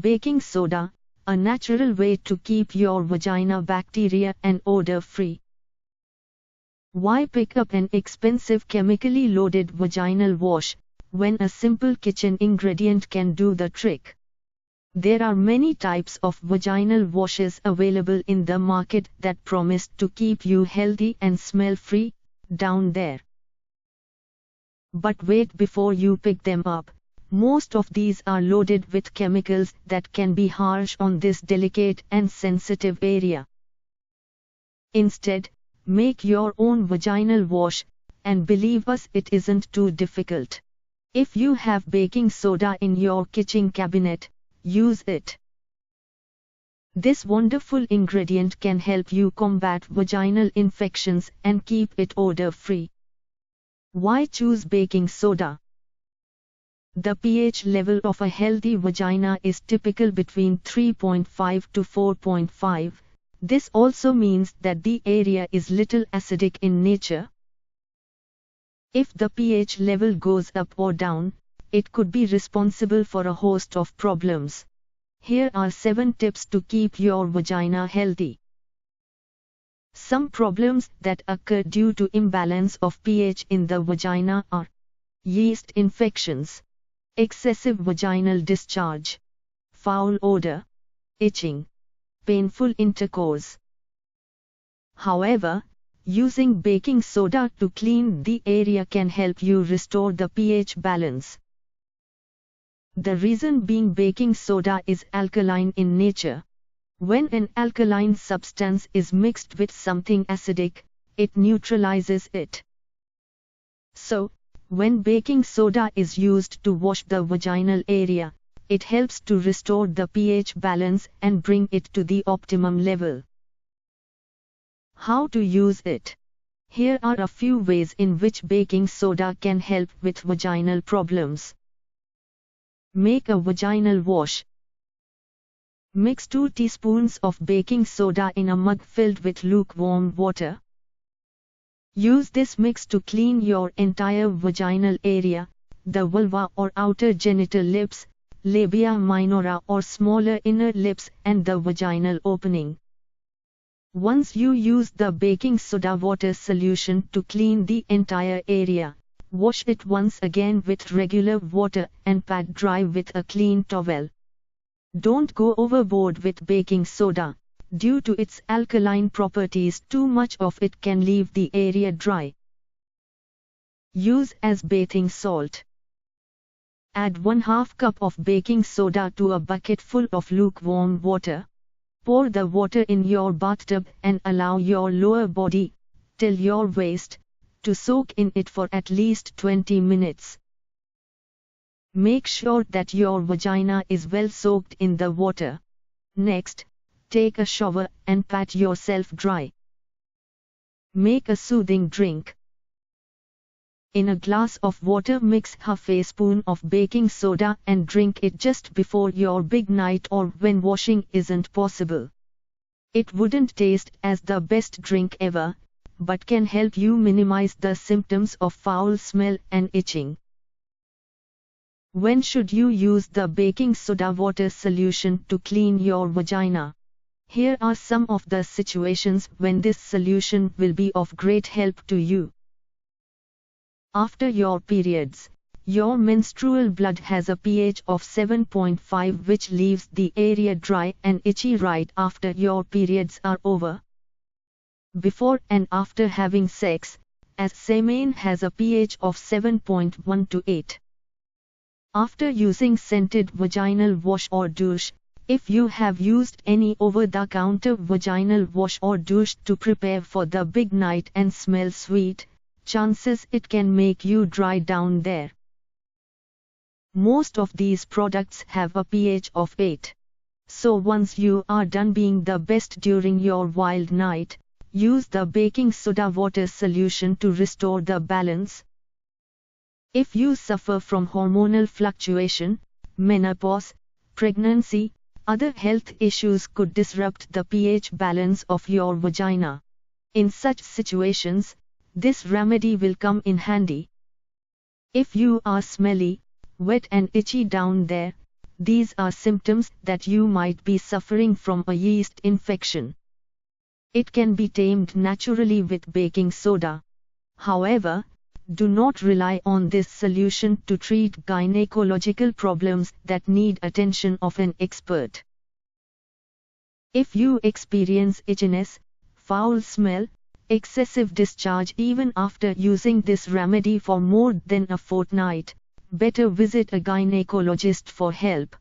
Baking soda, a natural way to keep your vagina bacteria and odor free. Why pick up an expensive chemically loaded vaginal wash, when a simple kitchen ingredient can do the trick? There are many types of vaginal washes available in the market that promise to keep you healthy and smell-free, down there. But wait before you pick them up. Most of these are loaded with chemicals that can be harsh on this delicate and sensitive area. Instead, make your own vaginal wash, and believe us, it isn't too difficult. If you have baking soda in your kitchen cabinet, use it. This wonderful ingredient can help you combat vaginal infections and keep it odor-free. Why choose baking soda? The pH level of a healthy vagina is typical between 3.5 to 4.5. This also means that the area is little acidic in nature. If the pH level goes up or down, it could be responsible for a host of problems. Here are 7 tips to keep your vagina healthy. Some problems that occur due to imbalance of pH in the vagina are yeast infections, excessive vaginal discharge, foul odor, itching, painful intercourse. However, using baking soda to clean the area can help you restore the pH balance. The reason being, baking soda is alkaline in nature. When an alkaline substance is mixed with something acidic, it neutralizes it. So, when baking soda is used to wash the vaginal area, it helps to restore the pH balance and bring it to the optimum level. How to use it? Here are a few ways in which baking soda can help with vaginal problems. Make a vaginal wash. Mix 2 teaspoons of baking soda in a mug filled with lukewarm water. Use this mix to clean your entire vaginal area, the vulva or outer genital lips, labia minora or smaller inner lips, and the vaginal opening. Once you use the baking soda water solution to clean the entire area, wash it once again with regular water and pat dry with a clean towel. Don't go overboard with baking soda. Due to its alkaline properties, too much of it can leave the area dry. Use as bathing salt. Add 1/2 cup of baking soda to a bucket full of lukewarm water. Pour the water in your bathtub and allow your lower body, till your waist, to soak in it for at least 20 minutes. Make sure that your vagina is well soaked in the water. Next, take a shower and pat yourself dry. Make a soothing drink. In a glass of water, mix half a spoon of baking soda and drink it just before your big night or when washing isn't possible. It wouldn't taste as the best drink ever, but can help you minimize the symptoms of foul smell and itching. When should you use the baking soda water solution to clean your vagina? Here are some of the situations when this solution will be of great help to you. After your periods, your menstrual blood has a pH of 7.5, which leaves the area dry and itchy right after your periods are over. Before and after having sex, as semen has a pH of 7.1 to 8. After using scented vaginal wash or douche, if you have used any over-the-counter vaginal wash or douche to prepare for the big night and smell sweet, chances it can make you dry down there. Most of these products have a pH of 8. So once you are done being the best during your wild night, use the baking soda water solution to restore the balance. If you suffer from hormonal fluctuation, menopause, pregnancy, other health issues could disrupt the pH balance of your vagina. In such situations, this remedy will come in handy. If you are smelly, wet and itchy down there, these are symptoms that you might be suffering from a yeast infection. It can be tamed naturally with baking soda. However, do not rely on this solution to treat gynecological problems that need attention of an expert. If you experience itchiness, foul smell, excessive discharge even after using this remedy for more than a fortnight, better visit a gynecologist for help.